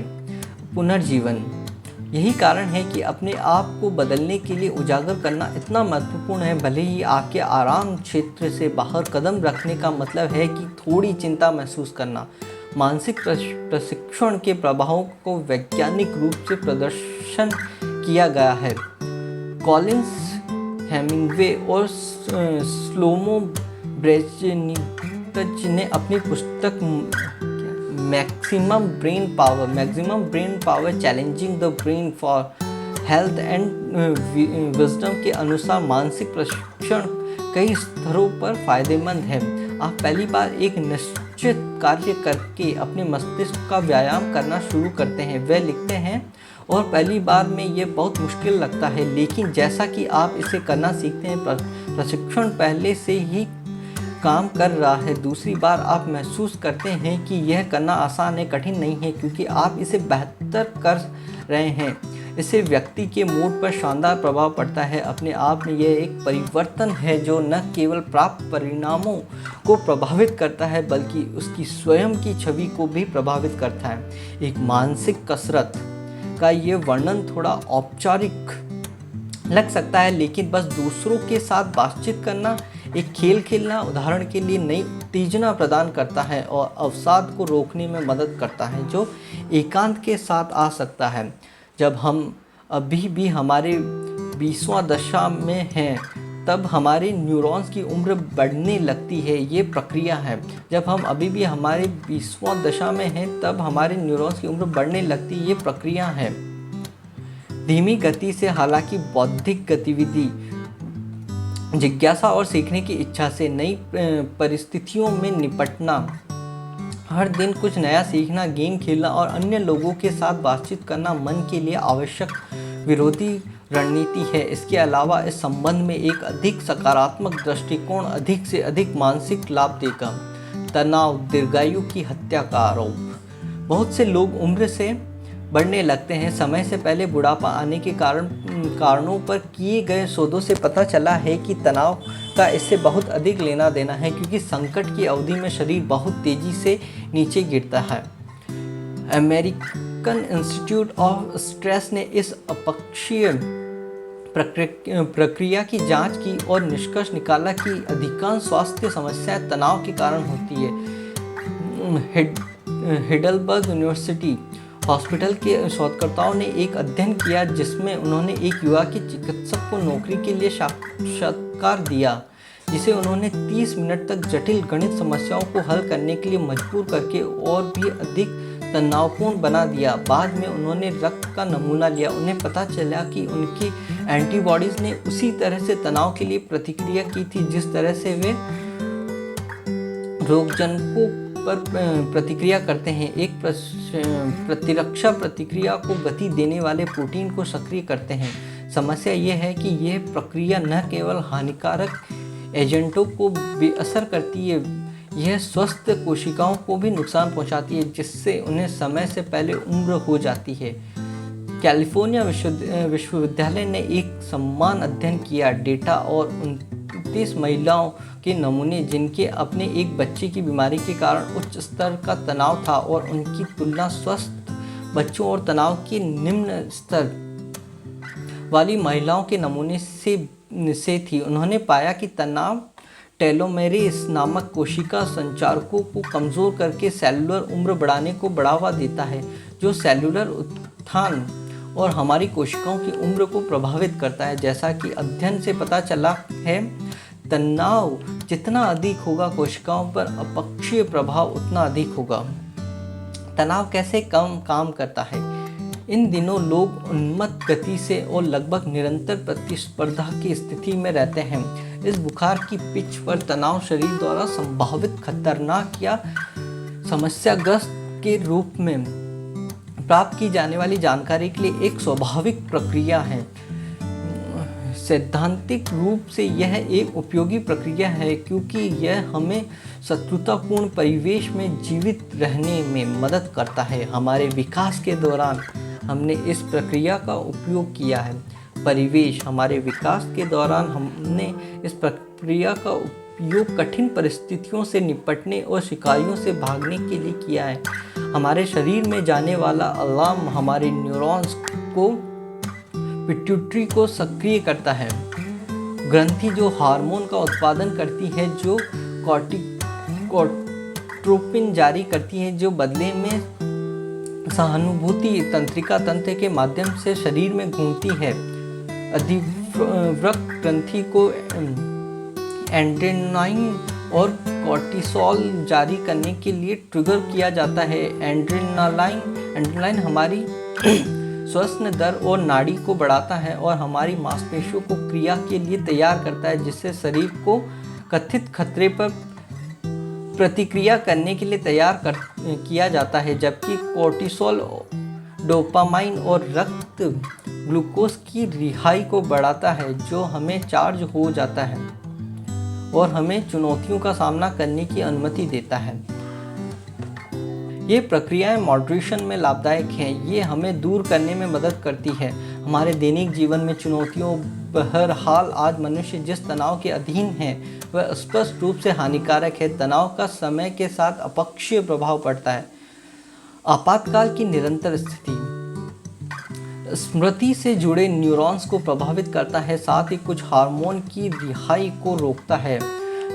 पुनर्जीवन। यही कारण है कि अपने आप को बदलने के लिए उजागर करना इतना महत्वपूर्ण है। भले ही आपके आराम क्षेत्र से बाहर कदम रखने का मतलब है कि थोड़ी चिंता महसूस करना। मानसिक प्रशिक्षण के प्रभावों को वैज्ञानिक रूप से प्रदर्शन किया गया है। कॉलिंस, हेमिंग्वे और श्लोमो ब्रेजिनिक ने अपनी पुस्तक maximum brain power challenging the brain for health and wisdom के अनुसार मानसिक प्रशिक्षण कई स्तरों पर फायदेमंद है। आप पहली बार एक निश्चित कार्य करके अपने मस्तिष्क का व्यायाम करना शुरू करते हैं। वे लिखते हैं, और पहली बार में ये बहुत मुश्किल लगता है, लेकिन जैसा कि आप इसे करना सीखते हैं, प्रशिक्षण पहले से ही काम कर रहा है। दूसरी बार आप महसूस करते हैं कि यह करना आसान है, कठिन नहीं है, क्योंकि आप इसे बेहतर कर रहे हैं। इससे व्यक्ति के मूड पर शानदार प्रभाव पड़ता है। अपने आप में यह एक परिवर्तन है जो न केवल प्राप्त परिणामों को प्रभावित करता है, बल्कि उसकी स्वयं की छवि को भी प्रभावित करता है। एक मानसिक कसरत का ये वर्णन थोड़ा औपचारिक लग सकता है, लेकिन बस दूसरों के साथ बातचीत करना, एक खेल खेलना उदाहरण के लिए नई उत्तेजना प्रदान करता है और अवसाद को रोकने में मदद करता है, जो एकांत के साथ आ सकता है। जब हम अभी भी हमारे 20वां दशा में हैं, तब हमारे न्यूरॉन्स की उम्र बढ़ने लगती है। ये प्रक्रिया है। जब हम अभी भी हमारे 20वां दशा में हैं, तब हमारे न्यूरॉन्स की उम्र बढ़ने लगती है। ये प्रक्रिया है। धीमी गति से, हालांकि बौद्धिक गतिविधि, जिज्ञासा और सीखने की इच्छा से नई परिस्थितियों में निपटना, हर दिन कुछ नया सीखना, गेम खेलना और अन्य लोगों के साथ बातचीत करना मन के लिए आवश्यक विरोधी रणनीति है। इसके अलावा इस संबंध में एक अधिक सकारात्मक दृष्टिकोण अधिक से अधिक मानसिक लाभ देगा। तनाव, दीर्घायु की हत्या का आरोप। बहुत से लोग उम्र से बढ़ने लगते हैं। समय से पहले बुढ़ापा आने के कारणों पर किए गए शोधों से पता चला है कि तनाव का इससे बहुत अधिक लेना देना है, क्योंकि संकट की अवधि में शरीर बहुत तेजी से नीचे गिरता है। अमेरिकन इंस्टीट्यूट ऑफ स्ट्रेस ने इस अपक्षीय प्रक्रिया की जांच की और निष्कर्ष निकाला कि अधिकांश स्वास्थ्य समस्याएं तनाव के कारण होती है। हिडलबर्ग यूनिवर्सिटी हॉस्पिटल के शोधकर्ताओं ने एक अध्ययन किया जिसमें उन्होंने एक युवा के चिकित्सक को नौकरी के लिए साक्षात्कार दिया, जिसे उन्होंने 30 मिनट तक जटिल गणित समस्याओं को हल करने के लिए मजबूर करके और भी अधिक तनावपूर्ण बना दिया। बाद में उन्होंने रक्त का नमूना लिया। उन्हें पता चला कि उनकी एंटीबॉडीज़ ने उसी तरह से तनाव के लिए प्रतिक्रिया की थी जिस तरह से वे रोगजनकों पर प्रतिक्रिया करते हैं। एक प्रतिरक्षा प्रतिक्रिया को गति देने वाले प्रोटीन को सक्रिय करते हैं। समस्या यह है कि यह प्रक्रिया न केवल हानिकारक एजेंटों को बेअसर करती है, यह स्वस्थ कोशिकाओं को भी नुकसान पहुंचाती है, जिससे उन्हें समय से पहले उम्र हो जाती है। कैलिफोर्निया विश्वविद्यालय ने एक समान अध्ययन किया। डेटा और 29 महिलाओं के नमूने जिनके अपने एक बच्चे की बीमारी के कारण उच्च स्तर का तनाव था और उनकी तुलना स्वस्थ बच्चों और तनाव के निम्न स्तर वाली महिलाओं के नमूने से थी। उन्होंने पाया कि तनाव टेलोमेरेस नामक कोशिका संचारकों को कमज़ोर करके सेलुलर उम्र बढ़ाने को बढ़ावा देता है, जो सेलुलर उत्थान और हमारी कोशिकाओं की उम्र को प्रभावित करता है। जैसा कि अध्ययन से पता चला है, तनाव जितना अधिक होगा, कोशिकाओं पर अपक्षीय प्रभाव उतना अधिक होगा। तनाव कैसे काम करता है? इन दिनों लोग उन्मत्त गति से और लगभग निरंतर प्रतिस्पर्धा की स्थिति में रहते हैं। इस बुखार की पिच पर तनाव शरीर द्वारा संभावित खतरनाक या समस्याग्रस्त के रूप में प्राप्त की जाने वाली जानकारी के लिए एक स्वाभाविक प्रक्रिया है। सैद्धांतिक रूप से यह एक उपयोगी प्रक्रिया है, क्योंकि यह हमें शत्रुतापूर्ण परिवेश में जीवित रहने में मदद करता है। हमारे विकास के दौरान हमने इस प्रक्रिया का उपयोग किया है। परिवेश, हमारे विकास के दौरान हमने इस प्रक्रिया का उपयोग कठिन परिस्थितियों से निपटने और शिकारियों से भागने के लिए किया है। हमारे शरीर में जाने वाला अलार्म हमारे न्यूरॉन्स को पिट्यूटरी को सक्रिय करता है, ग्रंथि जो हार्मोन का उत्पादन करती है, जो कॉर्टिकोट्रोपिन जारी करती है, जो बदले में सहानुभूति तंत्रिका तंत्र के माध्यम से शरीर में घूमती है। अधिवृक्क ग्रंथि को एड्रेनालाइन और कॉर्टिसोल जारी करने के लिए ट्रिगर किया जाता है। एड्रेनालाइन हमारी श्वसन दर और नाड़ी को बढ़ाता है और हमारी मांसपेशियों को क्रिया के लिए तैयार करता है, जिससे शरीर को कथित खतरे पर प्रतिक्रिया करने के लिए तैयार किया जाता है, जबकि कोर्टिसोल डोपामाइन और रक्त ग्लूकोज की रिहाई को बढ़ाता है, जो हमें चार्ज हो जाता है और हमें चुनौतियों का सामना करने की अनुमति देता है। ये प्रक्रियाएं मॉडरेशन में लाभदायक हैं। ये हमें दूर करने में मदद करती है हमारे दैनिक जीवन में चुनौतियों। बहरहाल आज मनुष्य जिस तनाव के अधीन है वह स्पष्ट रूप से हानिकारक है। तनाव का समय के साथ अपक्षीय प्रभाव पड़ता है। आपातकाल की निरंतर स्थिति स्मृति से जुड़े न्यूरॉन्स को प्रभावित करता है, साथ ही कुछ हार्मोन की रिहाई को रोकता है,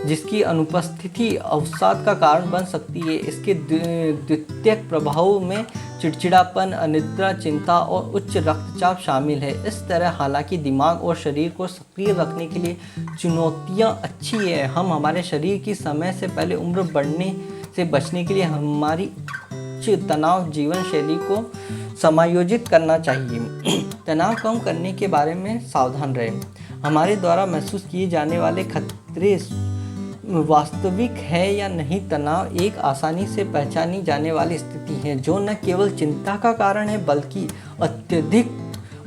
जिसकी अनुपस्थिति अवसाद का कारण बन सकती है। इसके द्वितीयक प्रभावों में चिड़चिड़ापन, अनिद्रा, चिंता और उच्च रक्तचाप शामिल है। इस तरह हालांकि दिमाग और शरीर को सक्रिय रखने के लिए चुनौतियां अच्छी है, हम हमारे शरीर की समय से पहले उम्र बढ़ने से बचने के लिए हमारी तनाव जीवन शैली को समायोजित करना चाहिए। तनाव कम करने के बारे में सावधान रहें। हमारे द्वारा महसूस किए जाने वाले खतरे वास्तविक है या नहीं। तनाव एक आसानी से पहचानी जाने वाली स्थिति है जो न केवल चिंता का कारण है बल्कि अत्यधिक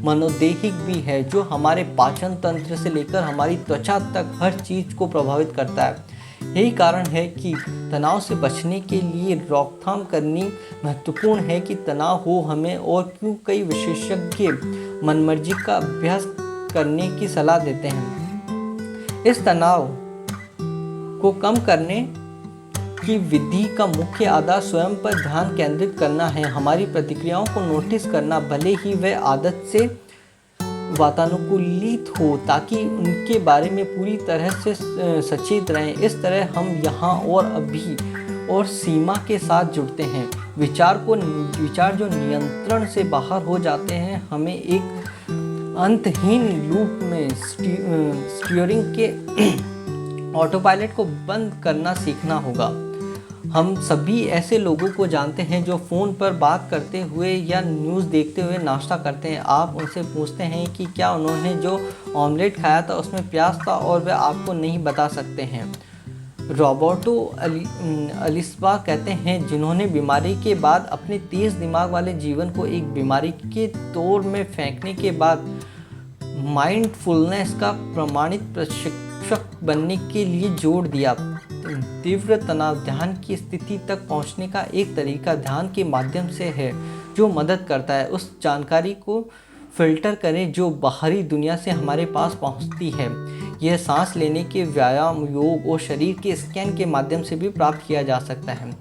मनोदैहिक भी है, जो हमारे पाचन तंत्र से लेकर हमारी त्वचा तक हर चीज को प्रभावित करता है। यही कारण है कि तनाव से बचने के लिए रोकथाम करनी महत्वपूर्ण है कि तनाव हो हमें और क्यों कई विशेषज्ञ मनमर्जी का अभ्यास करने की सलाह देते हैं। इस तनाव को कम करने की विधि का मुख्य आधार स्वयं पर ध्यान केंद्रित करना है, हमारी प्रतिक्रियाओं को नोटिस करना, भले ही वह आदत से वातानुकूलित हो, ताकि उनके बारे में पूरी तरह से सचेत रहें। इस तरह हम यहाँ और अभी और सीमा के साथ जुड़ते हैं। विचार जो नियंत्रण से बाहर हो जाते हैं, हमें एक अंतहीन लूप में स्टीयरिंग के ऑटो पायलट को बंद करना सीखना होगा। हम सभी ऐसे लोगों को जानते हैं जो फ़ोन पर बात करते हुए या न्यूज़ देखते हुए नाश्ता करते हैं। आप उनसे पूछते हैं कि क्या उन्होंने जो ऑमलेट खाया था उसमें प्याज था और वे आपको नहीं बता सकते हैं। रॉबर्टो अलिस्बा कहते हैं, जिन्होंने बीमारी के बाद अपने तेज़ दिमाग वाले जीवन को एक बीमारी के तौर में फेंकने के बाद माइंडफुलनेस का प्रमाणित प्रशिक्षक बनने के लिए जोड़ दिया। तीव्र तनाव ध्यान की स्थिति तक पहुंचने का एक तरीका ध्यान के माध्यम से है, जो मदद करता है उस जानकारी को फिल्टर करें जो बाहरी दुनिया से हमारे पास पहुंचती है। यह सांस लेने के व्यायाम, योग और शरीर के स्कैन के माध्यम से भी प्राप्त किया जा सकता है।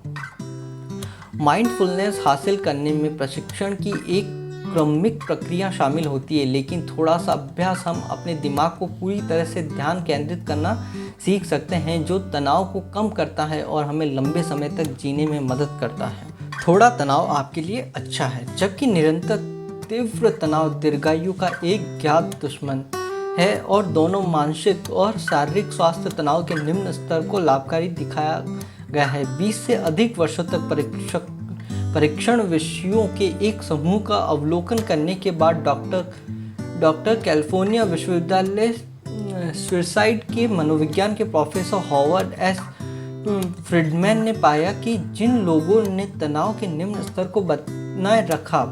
माइंडफुलनेस हासिल करने में प्रशिक्षण की एक क्रमिक प्रक्रिया शामिल होती है, लेकिन थोड़ा सा अभ्यास हम अपने दिमाग को पूरी तरह से ध्यान केंद्रित करना सीख सकते हैं, जो तनाव को कम करता है और हमें लंबे समय तक जीने में मदद करता है। थोड़ा तनाव आपके लिए अच्छा है, जबकि निरंतर तीव्र तनाव दीर्घायु का एक ज्ञात दुश्मन है और दोनों मानसिक और शारीरिक स्वास्थ्य तनाव के निम्न स्तर को लाभकारी दिखाया गया है। 20 से अधिक वर्षों तक परीक्षण विषयों के एक समूह का अवलोकन करने के बाद डॉक्टर कैलिफोर्निया विश्वविद्यालय सुसाइड के मनोविज्ञान के प्रोफेसर हॉवर्ड एस फ्रीडमैन ने पाया कि जिन लोगों ने तनाव के निम्न स्तर को बनाए रखा,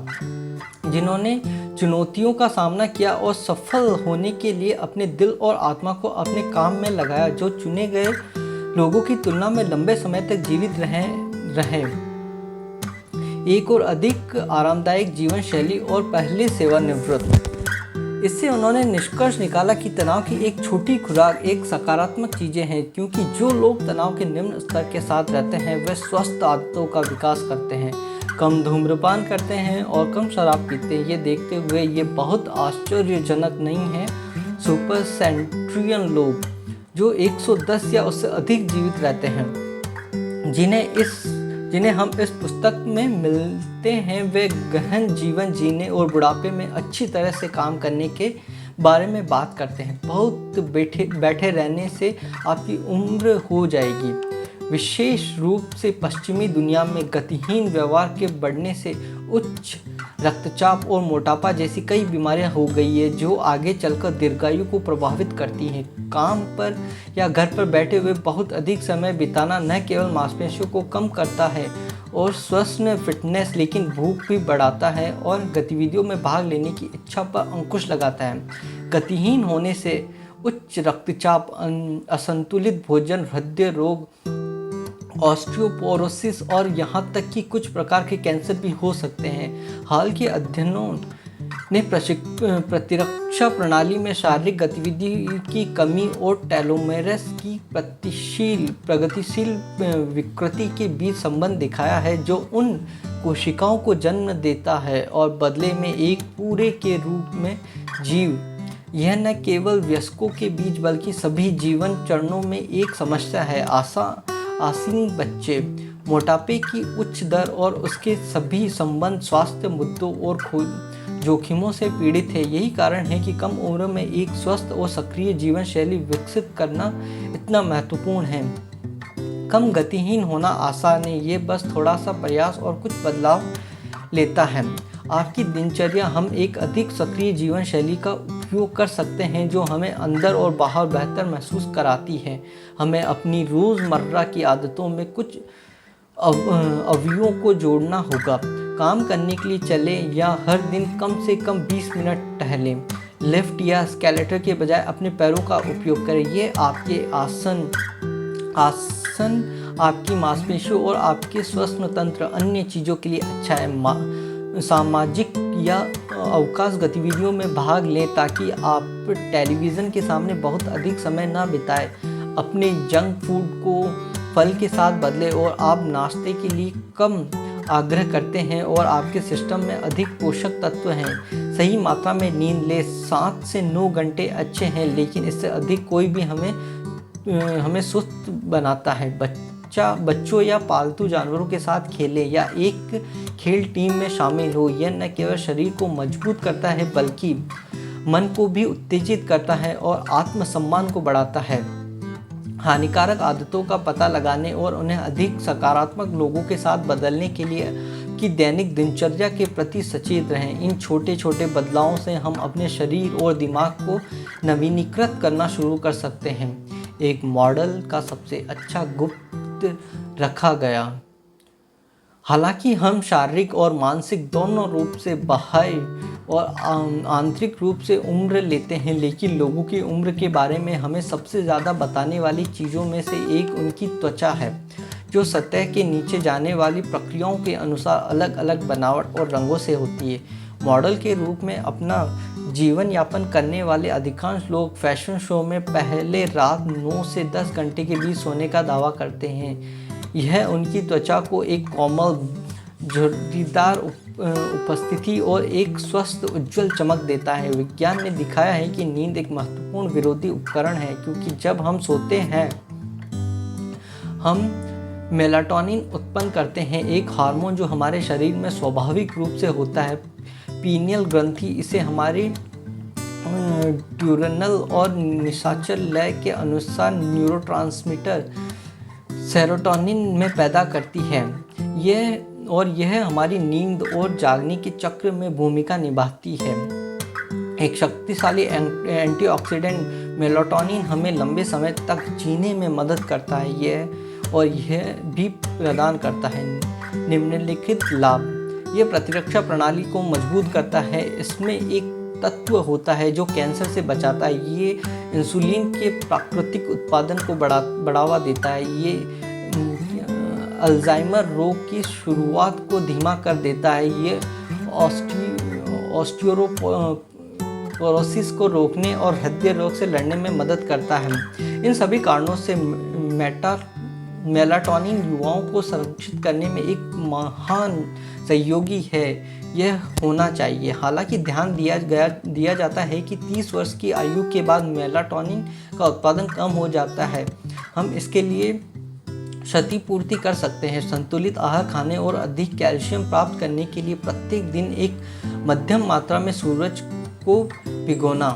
जिन्होंने चुनौतियों का सामना किया और सफल होने के लिए अपने दिल और आत्मा को अपने काम में लगाया, जो चुने गए लोगों की तुलना में लंबे समय तक जीवित रहे एक और अधिक आरामदायक जीवन शैली और पहले सेवानिवृत्त। इससे उन्होंने निष्कर्ष निकाला कि तनाव की एक छोटी खुराक एक सकारात्मक चीज़ें हैं, क्योंकि जो लोग तनाव के निम्न स्तर के साथ रहते हैं वे स्वस्थ आदतों का विकास करते हैं, कम धूम्रपान करते हैं और कम शराब पीते हैं। ये देखते हुए ये बहुत आश्चर्यजनक नहीं है। सुपर सेंट्रियन लोग जो 110 या उससे अधिक जीवित रहते हैं, जिन्हें हम इस पुस्तक में मिलते हैं, वे गहन जीवन जीने और बुढ़ापे में अच्छी तरह से काम करने के बारे में बात करते हैं। बहुत बैठे रहने से आपकी उम्र हो जाएगी, विशेष रूप से पश्चिमी दुनिया में गतिहीन व्यवहार के बढ़ने से उच्च रक्तचाप और मोटापा जैसी कई बीमारियां हो गई है जो आगे चलकर दीर्घायु को प्रभावित करती हैं। काम पर या घर पर बैठे हुए बहुत अधिक समय बिताना न केवल मांसपेशियों को कम करता है और स्वस्थ फिटनेस लेकिन भूख भी बढ़ाता है और गतिविधियों में भाग लेने की इच्छा पर अंकुश लगाता है। गतिहीन होने से उच्च रक्तचाप, असंतुलित भोजन, हृदय रोग, ऑस्टियोपोरोसिस और यहाँ तक कि कुछ प्रकार के कैंसर भी हो सकते हैं। हाल के अध्ययनों ने प्रतिरक्षा प्रणाली में शारीरिक गतिविधि की कमी और टेलोमेरस की प्रगतिशील विकृति के बीच संबंध दिखाया है जो उन कोशिकाओं को जन्म देता है और बदले में एक पूरे के रूप में जीव। यह न केवल वयस्कों के बीच बल्कि सभी जीवन चरणों में एक समस्या है। आसीन बच्चे, मोटापे की उच्च दर और उसके सभी संबंध स्वास्थ्य मुद्दों और जोखिमों से पीड़ित है। यही कारण है कि कम उम्र में एक स्वस्थ और सक्रिय जीवन शैली विकसित करना इतना महत्वपूर्ण है। कम गतिहीन होना आसान है, ये बस थोड़ा सा प्रयास और कुछ बदलाव लेता है। आपकी दिनचर्या हम एक अधिक सक्रिय जीवन शैली का उपयोग कर सकते हैं जो हमें अंदर और बाहर बेहतर महसूस कराती है। हमें अपनी रोज़मर्रा की आदतों में कुछ अवयवों को जोड़ना होगा। काम करने के लिए चलें या हर दिन कम से कम 20 मिनट टहलें। लिफ्ट या स्केलेटर के बजाय अपने पैरों का उपयोग करें। ये आपके आसन आपकी मांसपेशियों और आपके श्वसन तंत्र अन्य चीज़ों के लिए अच्छा है। सामाजिक या अवकाश गतिविधियों में भाग लें ताकि आप टेलीविज़न के सामने बहुत अधिक समय ना बिताएं। अपने जंक फूड को फल के साथ बदलें और आप नाश्ते के लिए कम आग्रह करते हैं और आपके सिस्टम में अधिक पोषक तत्व हैं। सही मात्रा में नींद लें। 7 से 9 घंटे अच्छे हैं लेकिन इससे अधिक कोई भी हमें सुस्त बनाता है। बच्चों या पालतू जानवरों के साथ खेलें या एक खेल टीम में शामिल हो। यह न केवल शरीर को मजबूत करता है बल्कि मन को भी उत्तेजित करता है और आत्मसम्मान को बढ़ाता है। हानिकारक आदतों का पता लगाने और उन्हें अधिक सकारात्मक लोगों के साथ बदलने के लिए कि दैनिक दिनचर्या के प्रति सचेत रहें। इन छोटे छोटे बदलावों से हम अपने शरीर और दिमाग को नवीनीकृत करना शुरू कर सकते हैं। एक मॉडल का सबसे अच्छा गुप्त रखा गया। हालांकि हम शारीरिक और मानसिक दोनों रूप से बाह्य और आंतरिक रूप से उम्र लेते हैं, लेकिन लोगों की उम्र के बारे में हमें सबसे ज़्यादा बताने वाली चीज़ों में से एक उनकी त्वचा है, जो सतह के नीचे जाने वाली प्रक्रियाओं के अनुसार अलग अलग बनावट और रंगों से होती है। मॉडल के रूप में अपना जीवन यापन करने वाले अधिकांश लोग फैशन शो में पहले रात 9 से 10 घंटे के बीच सोने का दावा करते हैं। यह उनकी त्वचा को एक कोमल, झुर्रीदार उपस्थिति और एक स्वस्थ उज्ज्वल चमक देता है। विज्ञान ने दिखाया है कि नींद एक महत्वपूर्ण विरोधी उपकरण है, क्योंकि जब हम सोते हैं हम मेलाटोनिन उत्पन्न करते हैं, एक हार्मोन जो हमारे शरीर में स्वाभाविक रूप से होता है। पीनियल ग्रंथि इसे हमारे ड्यूरेनल और निशाचर लय के अनुसार न्यूरोट्रांसमीटर सेरोटोनिन में पैदा करती है। यह हमारी नींद और जागने के चक्र में भूमिका निभाती है। एक शक्तिशाली एंटीऑक्सीडेंट मेलाटोनिन हमें लंबे समय तक जीने में मदद करता है। यह भी प्रदान करता है निम्नलिखित लाभ। यह प्रतिरक्षा प्रणाली को मजबूत करता है। इसमें एक तत्व होता है जो कैंसर से बचाता है। ये इंसुलिन के प्राकृतिक उत्पादन को बढ़ावा देता है। ये अल्जाइमर रोग की शुरुआत को धीमा कर देता है। ये ऑस्टियोपोरोसिस को रोकने और हृदय रोग से लड़ने में मदद करता है। इन सभी कारणों से मेलाटोनिन युवाओं को संरक्षित करने में एक महान सहयोगी है। यह होना चाहिए। हालांकि ध्यान दिया जाता है कि 30 वर्ष की आयु के बाद मेलाटोनिन का उत्पादन कम हो जाता है। हम इसके लिए क्षतिपूर्ति कर सकते हैं। संतुलित आहार खाने और अधिक कैल्शियम प्राप्त करने के लिए प्रत्येक दिन एक मध्यम मात्रा में सूरज को भिगोना,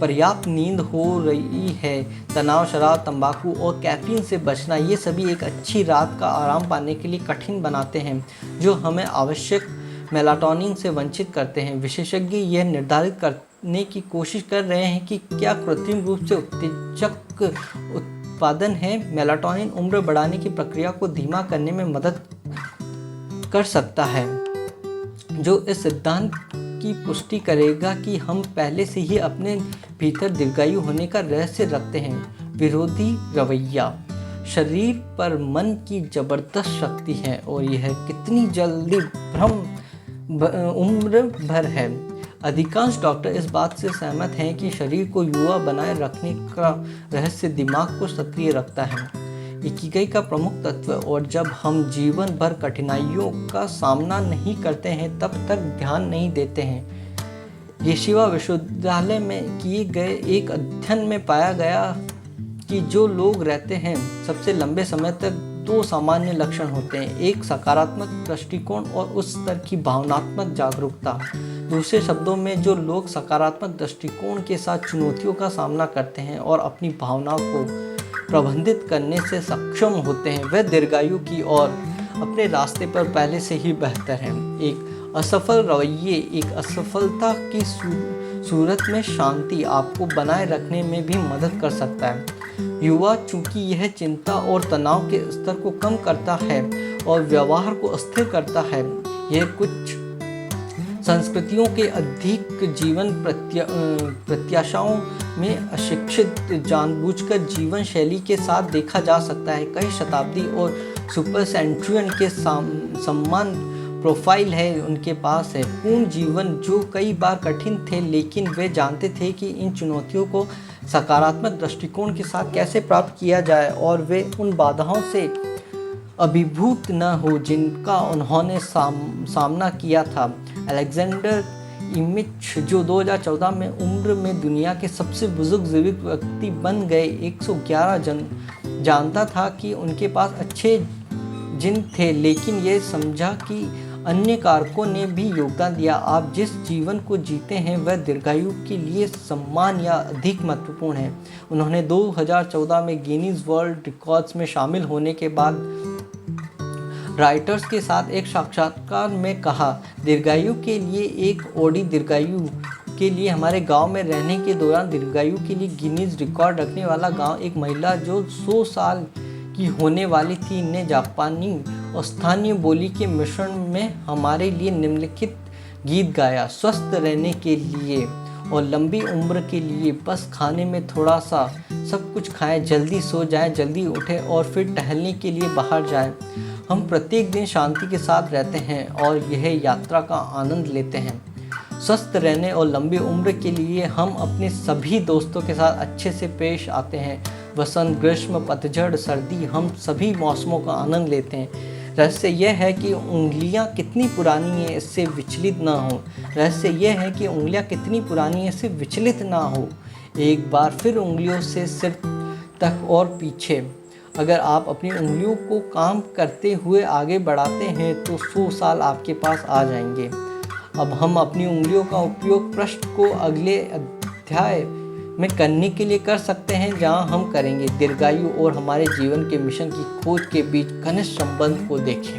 पर्याप्त नींद हो रही है, तनाव, शराब, तंबाकू और कैफीन से बचना, ये सभी एक अच्छी रात का आराम पाने के लिए कठिन बनाते हैं, जो हमें आवश्यक मेलाटोनिन से वंचित करते हैं। विशेषज्ञ यह निर्धारित करने की कोशिश कर रहे हैं कि क्या कृत्रिम रूप से उत्तेजक उत्पादन है मेलाटोनिन उम्र बढ़ाने की प्रक्रिया को धीमा करने में मदद कर सकता है, जो इस सिद्धांत की पुष्टि करेगा कि हम पहले से ही अपने भीतर दीर्घायु होने का रहस्य रखते हैं। विरोधी रवैया शरीर पर मन की जबरदस्त शक्ति है और यह कितनी जल्दी भ्रम उम्र भर है। अधिकांश डॉक्टर इस बात से सहमत हैं कि शरीर को युवा बनाए रखने का रहस्य दिमाग को सक्रिय रखता है, इकिगाई का प्रमुख तत्व। और जब हम जीवन भर कठिनाइयों का सामना नहीं करते हैं तब तक ध्यान नहीं देते हैं। येशिवा विश्वविद्यालय में किए गए एक अध्ययन में पाया गया कि जो लोग रहते हैं सबसे लंबे समय तक दो सामान्य लक्षण होते हैं, एक सकारात्मक दृष्टिकोण और उस स्तर की भावनात्मक जागरूकता। दूसरे शब्दों में, जो लोग सकारात्मक दृष्टिकोण के साथ चुनौतियों का सामना करते हैं और अपनी भावनाओं को प्रबंधित करने से सक्षम होते हैं, वह दीर्घायु की ओर अपने रास्ते पर पहले से ही बेहतर हैं। एक असफल रवैये एक असफलता की सूरत में शांति आपको बनाए रखने में भी मदद कर सकता है। युवा चूंकि यह चिंता और तनाव के स्तर को कम करता है और व्यवहार को स्थिर करता है। यह कुछ संस्कृतियों के अधिक जीवन प्रत्याशाओं में अशिक्षित जानबूझकर जीवन शैली के साथ देखा जा सकता है। कई शताब्दी और सुपर सेंचुरियन के सम्मान प्रोफाइल है उनके पास है, पूर्ण जीवन जो कई बार कठिन थे, लेकिन वे जानते थे कि इन चुनौतियों को सकारात्मक दृष्टिकोण के साथ कैसे प्राप्त किया जाए और वे उन बाधाओं से अभिभूत न हो जिनका उन्होंने सामना किया था। अलेक्जेंडर इमिच, जो 2014 में उम्र में दुनिया के सबसे बुजुर्ग जीवित व्यक्ति बन गए, 111 जानता था कि उनके पास अच्छे जिन थे, लेकिन ये समझा कि अन्य कारकों ने भी योगदान दिया। आप जिस जीवन को जीते हैं वह दीर्घायु के लिए सम्मान या अधिक महत्वपूर्ण है। उन्होंने 2014 में गिनीज वर्ल्ड रिकॉर्ड्स में शामिल होने के बाद राइटर्स के साथ एक साक्षात्कार में कहा, दीर्घायु के लिए एक ओडी दीर्घायु के लिए हमारे गांव में रहने के दौरान दीर्घायु के लिए गिनीज रिकॉर्ड रखने वाला गांव, एक महिला जो 100 साल की होने वाली थी ने जापानी और स्थानीय बोली के मिश्रण में हमारे लिए निम्नलिखित गीत गाया। स्वस्थ रहने के लिए और लंबी उम्र के लिए बस खाने में थोड़ा सा सब कुछ खाएं, जल्दी सो जाएं, जल्दी उठें और फिर टहलने के लिए बाहर जाएं। हम प्रत्येक दिन शांति के साथ रहते हैं और यह यात्रा का आनंद लेते हैं। स्वस्थ रहने और लंबी उम्र के लिए हम अपने सभी दोस्तों के साथ अच्छे से पेश आते हैं। वसंत, ग्रीष्म, पतझड़, सर्दी, हम सभी मौसमों का आनंद लेते हैं। रहस्य यह है कि उंगलियां कितनी पुरानी हैं इससे विचलित ना हो। रहस्य यह है कि उंगलियां कितनी पुरानी हैं इससे विचलित ना हो। एक बार फिर उंगलियों से सिर तक और पीछे। अगर आप अपनी उंगलियों को काम करते हुए आगे बढ़ाते हैं तो 100 साल आपके पास आ जाएंगे। अब हम अपनी उंगलियों का उपयोग पृष्ठ को अगले अध्याय में करने के लिए कर सकते हैं, जहां हम करेंगे दीर्घायु और हमारे जीवन के मिशन की खोज के बीच घनिष्ठ संबंध को देखें।